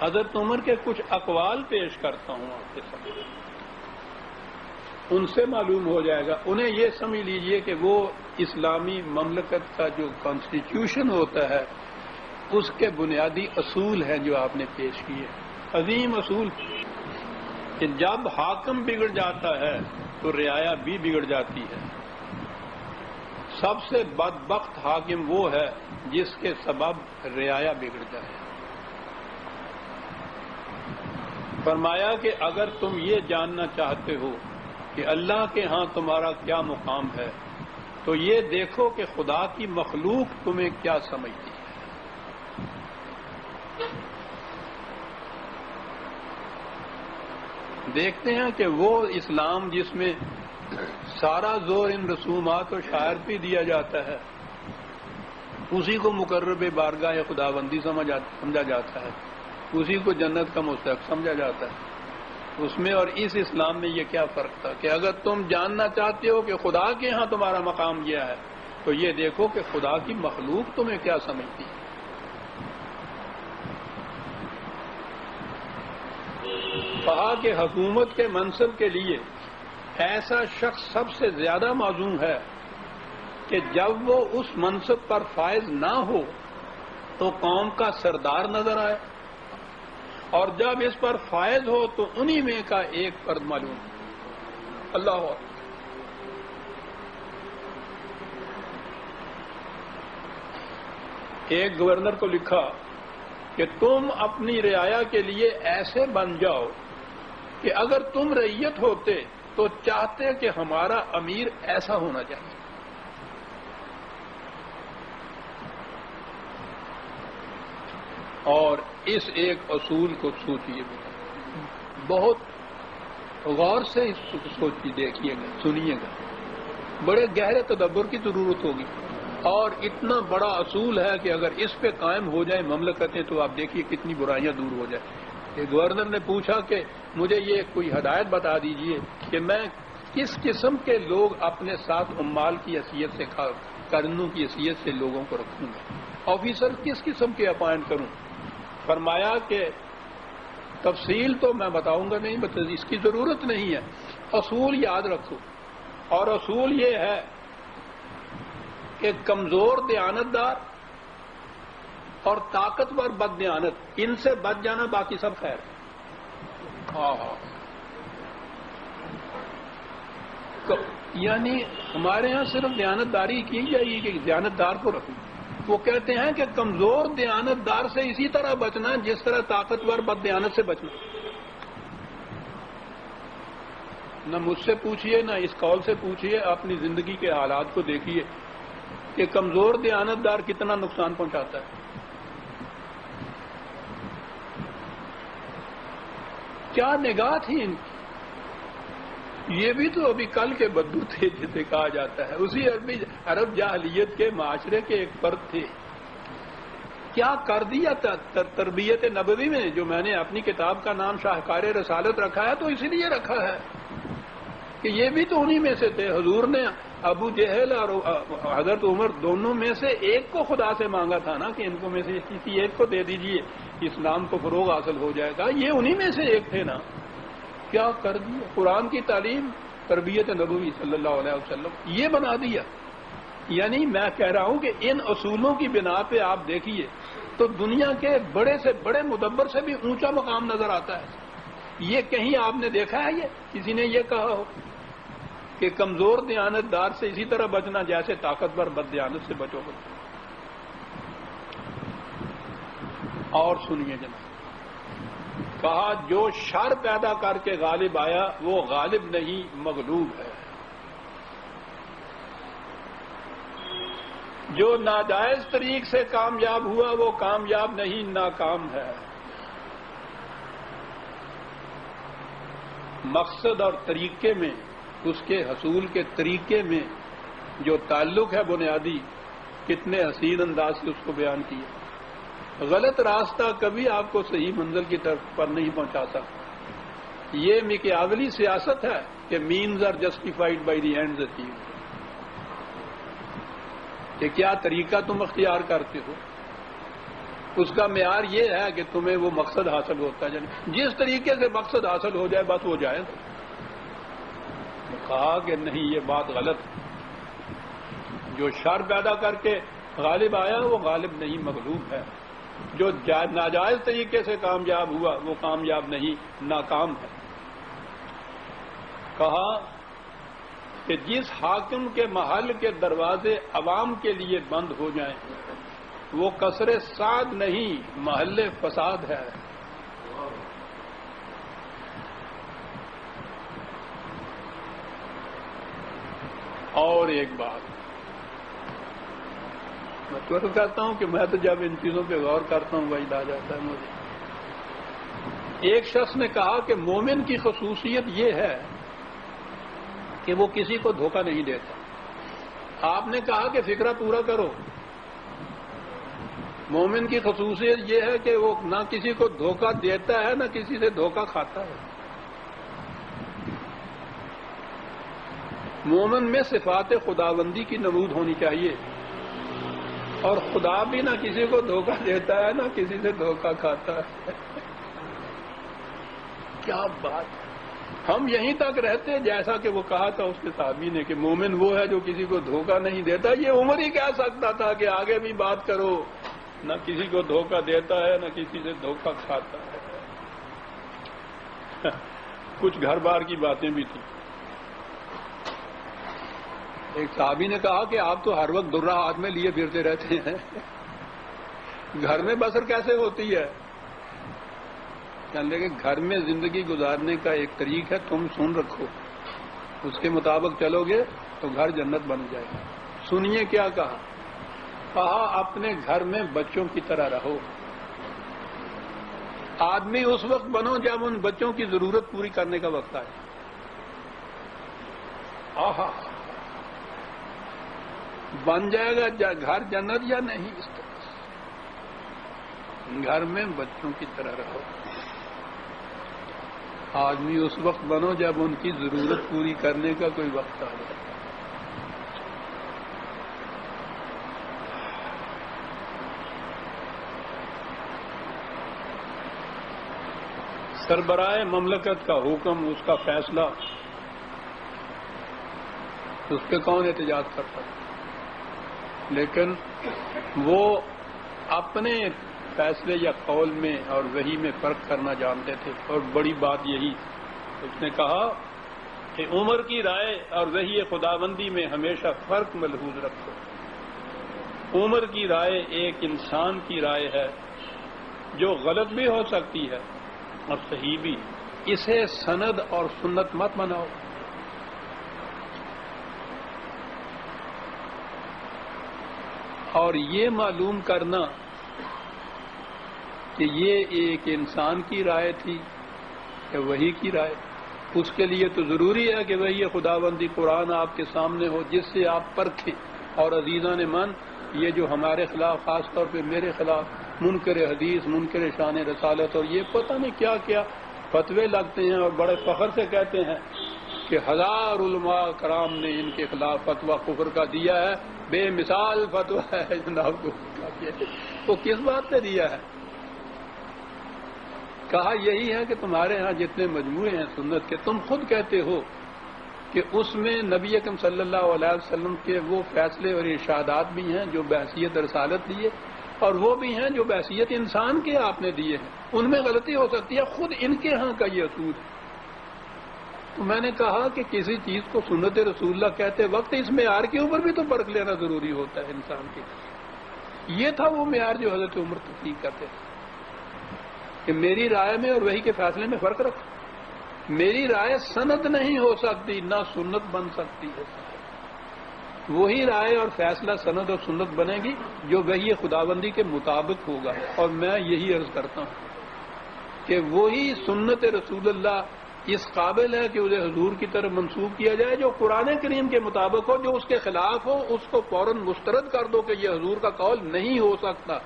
حضرت عمر کے کچھ اقوال پیش کرتا ہوں آپ کے سامنے، ان سے معلوم ہو جائے گا. انہیں یہ سمجھ لیجئے کہ وہ اسلامی مملکت کا جو کانسٹیٹیوشن ہوتا ہے اس کے بنیادی اصول ہیں جو آپ نے پیش کیے، عظیم اصول، کہ جب حاکم بگڑ جاتا ہے تو رعایا بھی بگڑ جاتی ہے. سب سے بدبخت حاکم وہ ہے جس کے سبب رعایا بگڑ جائے. فرمایا کہ اگر تم یہ جاننا چاہتے ہو کہ اللہ کے ہاں تمہارا کیا مقام ہے تو یہ دیکھو کہ خدا کی مخلوق تمہیں کیا سمجھتی ہے. دیکھتے ہیں کہ وہ اسلام جس میں سارا زور ان رسومات و شعائر پہ دیا جاتا ہے، اسی کو مقرب بارگاہ خداوندی سمجھا جاتا ہے، اسی کو جنت کا مستحق سمجھا جاتا ہے. اس میں اور اس اسلام میں یہ کیا فرق تھا کہ اگر تم جاننا چاہتے ہو کہ خدا کے ہاں تمہارا مقام کیا ہے تو یہ دیکھو کہ خدا کی مخلوق تمہیں کیا سمجھتی ہے. کہا کہ حکومت کے منصب کے لیے ایسا شخص سب سے زیادہ معذور ہے کہ جب وہ اس منصب پر فائز نہ ہو تو قوم کا سردار نظر آئے، اور جب اس پر فائز ہو تو انہی میں کا ایک فرد معلوم. اللہ اکبر. ایک گورنر کو لکھا کہ تم اپنی رعایا کے لیے ایسے بن جاؤ کہ اگر تم رعیت ہوتے تو چاہتے کہ ہمارا امیر ایسا ہونا چاہیے. اور اس ایک اصول کو سوچیے، بہت غور سے اس کو سوچیے، دیکھیے گا، سنیے گا، بڑے گہرے تدبر کی ضرورت ہوگی. اور اتنا بڑا اصول ہے کہ اگر اس پہ قائم ہو جائیں مملکتیں تو آپ دیکھیے کتنی برائیاں دور ہو جائیں. ایک گورنر نے پوچھا کہ مجھے یہ کوئی ہدایت بتا دیجئے کہ میں کس قسم کے لوگ اپنے ساتھ عمال کی حیثیت سے کرنوں کی حیثیت سے لوگوں کو رکھوں گا، آفیسر کس قسم کے اپائنٹ کروں. فرمایا کہ تفصیل تو میں بتاؤں گا نہیں، اس کی ضرورت نہیں ہے، اصول یاد رکھو. اور اصول یہ ہے کہ کمزور دیانتدار اور طاقتور بد دیانت، ان سے بچ جانا، باقی سب خیر. یعنی ہمارے ہاں صرف دیانتداری کی جائے گی کہ دیانتدار کو رکھیں. وہ کہتے ہیں کہ کمزور دیانتدار سے اسی طرح بچنا جس طرح طاقتور بد دیانت سے بچنا. نہ مجھ سے پوچھئے نہ اس قول سے پوچھئے، اپنی زندگی کے حالات کو دیکھیے کہ کمزور دیانتدار کتنا نقصان پہنچاتا ہے. کیا نگاہ تھی ان کی. یہ بھی تو ابھی کل کے بدو تھے جسے کہا جاتا ہے، اسی عرب جاہلیت کے معاشرے کے ایک فرد تھے. کیا کر دیا تربیت نبوی میں، جو میں نے اپنی کتاب کا نام شاہکار رسالت رکھا ہے تو اسی لیے رکھا ہے کہ یہ بھی تو انہی میں سے تھے. حضور نے ابو جہل اور حضرت عمر دونوں میں سے ایک کو خدا سے مانگا تھا نا کہ ان کو میں سے کسی ایک کو دے دیجئے، اسلام کو فروغ حاصل ہو جائے گا. یہ انہی میں سے ایک تھے نا. کیا کر دیا قرآن کی تعلیم، تربیت نبوی صلی اللہ علیہ وسلم، یہ بنا دیا. یعنی میں کہہ رہا ہوں کہ ان اصولوں کی بنا پہ آپ دیکھیے تو دنیا کے بڑے سے بڑے مدبر سے بھی اونچا مقام نظر آتا ہے. یہ کہیں آپ نے دیکھا ہے یہ کسی نے یہ کہا ہو کہ کمزور دیانتدار سے اسی طرح بچنا جیسے طاقتور بد دیانت سے بچو گے. اور سنیے جناب، کہا جو شر پیدا کر کے غالب آیا وہ غالب نہیں مغلوب ہے. جو ناجائز طریق سے کامیاب ہوا وہ کامیاب نہیں ناکام ہے. مقصد اور طریقے میں، اس کے حصول کے طریقے میں جو تعلق ہے بنیادی، کتنے حسین انداز سے اس کو بیان کیا. غلط راستہ کبھی آپ کو صحیح منزل کی طرف پر نہیں پہنچا سکتا. یہ میکیاولی سیاست ہے کہ means are justified by the ends achieved, کہ کیا طریقہ تم اختیار کرتے ہو. اس کا معیار یہ ہے کہ تمہیں وہ مقصد حاصل ہوتا ہے، جس طریقے سے مقصد حاصل ہو جائے بس ہو جائے. کہا کہ نہیں، یہ بات غلط. جو شر پیدا کر کے غالب آیا وہ غالب نہیں، مغلوب ہے. جو ناجائز طریقے سے کامیاب ہوا وہ کامیاب نہیں، ناکام ہے. کہا کہ جس حاکم کے محل کے دروازے عوام کے لیے بند ہو جائیں وہ قصر سعد نہیں، محل فساد ہے. اور ایک بات میں تو کہتا ہوں کہ میں تو جب ان چیزوں پہ غور کرتا ہوں وہی آ جاتا ہے مجھے. ایک شخص نے کہا کہ مومن کی خصوصیت یہ ہے کہ وہ کسی کو دھوکہ نہیں دیتا. آپ نے کہا کہ فکرہ پورا کرو. مومن کی خصوصیت یہ ہے کہ وہ نہ کسی کو دھوکہ دیتا ہے نہ کسی سے دھوکہ کھاتا ہے. مومن میں صفات خداوندی کی نمود ہونی چاہیے، اور خدا بھی نہ کسی کو دھوکہ دیتا ہے نہ کسی سے دھوکہ کھاتا ہے. کیا بات ہے. ہم یہیں تک رہتے جیسا کہ وہ کہا تھا اس کے صحابی نے کہ مومن وہ ہے جو کسی کو دھوکہ نہیں دیتا. یہ عمر ہی کہہ سکتا تھا کہ آگے بھی بات کرو، نہ کسی کو دھوکہ دیتا ہے نہ کسی سے دھوکہ کھاتا ہے. کچھ گھر بار کی باتیں بھی تھیں. ایک صحابی نے کہا کہ آپ تو ہر وقت درہ ہاتھ میں لیے پھرتے رہتے ہیں، گھر میں بسر کیسے ہوتی ہے؟ کہنے لگے گھر میں زندگی گزارنے کا ایک طریق ہے، تم سن رکھو، اس کے مطابق چلو گے تو گھر جنت بن جائے گا. سنیے کیا کہا. کہا اپنے گھر میں بچوں کی طرح رہو. آدمی اس وقت بنو جب ان بچوں کی ضرورت پوری کرنے کا وقت آئے. آہا، بن جائے گا گھر جنت یا نہیں؟ اس طرح گھر میں بچوں کی طرح رہو. آدمی اس وقت بنو جب ان کی ضرورت پوری کرنے کا کوئی وقت آ جائے. سربراہ مملکت کا حکم، اس کا فیصلہ، اس پہ کون احتجاج کرتا ہے؟ لیکن وہ اپنے فیصلے یا قول میں اور وحی میں فرق کرنا جانتے تھے. اور بڑی بات یہی اس نے کہا کہ عمر کی رائے اور وحی خداوندی میں ہمیشہ فرق ملحوظ رکھو. عمر کی رائے ایک انسان کی رائے ہے جو غلط بھی ہو سکتی ہے اور صحیح بھی. اسے سند اور سنت مت بناؤ. اور یہ معلوم کرنا کہ یہ ایک انسان کی رائے تھی یا وحی کی رائے، اس کے لیے تو ضروری ہے کہ وہی خداوندی قرآن آپ کے سامنے ہو جس سے آپ پرکھیں. اور عزیزان من، یہ جو ہمارے خلاف، خاص طور پہ میرے خلاف منکر حدیث، منکر شان رسالت اور یہ پتہ نہیں کیا کیا فتوے لگتے ہیں اور بڑے فخر سے کہتے ہیں کہ 1000 علماء کرام نے ان کے خلاف فتویٰ کفر کا دیا ہے، بے مثال فتویٰ ہے جناب کفر کا. وہ کس بات پہ دیا ہے؟ کہا یہی ہے کہ تمہارے ہاں جتنے مجموعے ہیں سنت کے، تم خود کہتے ہو کہ اس میں نبی اکرم صلی اللہ علیہ وسلم کے وہ فیصلے اور ارشادات بھی ہیں جو بحیثیت رسالت دیے، اور وہ بھی ہیں جو بحیثیت انسان کے آپ نے دیے ہیں. ان میں غلطی ہو سکتی ہے، خود ان کے ہاں کا یہ اصول ہے. تو میں نے کہا کہ کسی چیز کو سنت رسول اللہ کہتے وقت اس معیار کے اوپر بھی تو پرکھ لینا ضروری ہوتا ہے انسان کے. یہ تھا وہ معیار جو حضرت عمر تحقیق کرتے تھے کہ میری رائے میں اور وحی کے فیصلے میں فرق رکھو. میری رائے سند نہیں ہو سکتی، نہ سنت بن سکتی ہے. وہی رائے اور فیصلہ سند اور سنت بنے گی جو وحی خداوندی کے مطابق ہوگا. اور میں یہی عرض کرتا ہوں کہ وہی سنت رسول اللہ اس قابل ہے کہ اسے حضور کی طرف منسوب کیا جائے جو قرآن کریم کے مطابق ہو. جو اس کے خلاف ہو اس کو فوراً مسترد کر دو کہ یہ حضور کا قول نہیں ہو سکتا.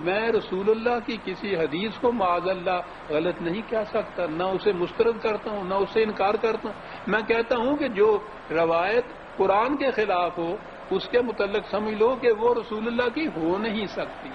میں رسول اللہ کی کسی حدیث کو معاذ اللہ غلط نہیں کہہ سکتا، نہ اسے مسترد کرتا ہوں نہ اسے انکار کرتا ہوں. میں کہتا ہوں کہ جو روایت قرآن کے خلاف ہو اس کے متعلق سمجھ لو کہ وہ رسول اللہ کی ہو نہیں سکتی.